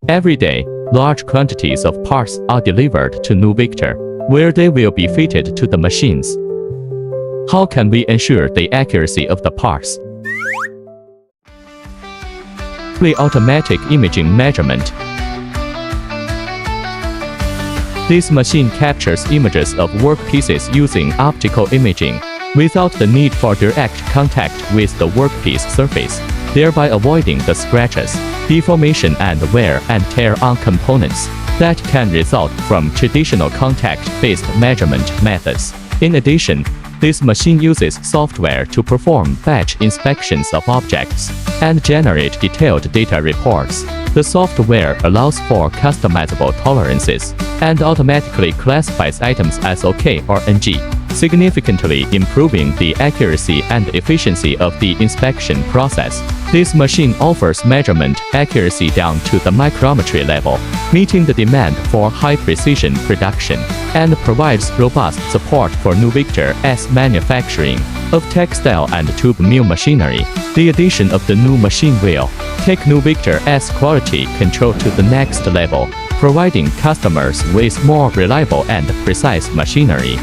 Every day, large quantities of parts are delivered to New Victor, where they will be fitted to the machines. How can we ensure the accuracy of the parts? Fully automatic imaging measurement. This machine captures images of workpieces using optical imaging, without the need for direct contact with the workpiece surface, thereby avoiding the scratches, deformation and wear and tear on components that can result from traditional contact-based measurement methods. In addition, this machine uses software to perform batch inspections of objects and generate detailed data reports. The software allows for customizable tolerances and automatically classifies items as OK or NG, significantly improving the accuracy and efficiency of the inspection process. This machine offers measurement accuracy down to the micrometry level, meeting the demand for high-precision production, and provides robust support for New Victor's manufacturing of textile and tube mill machinery. The addition of the new machine will take New Victor's quality control to the next level, providing customers with more reliable and precise machinery.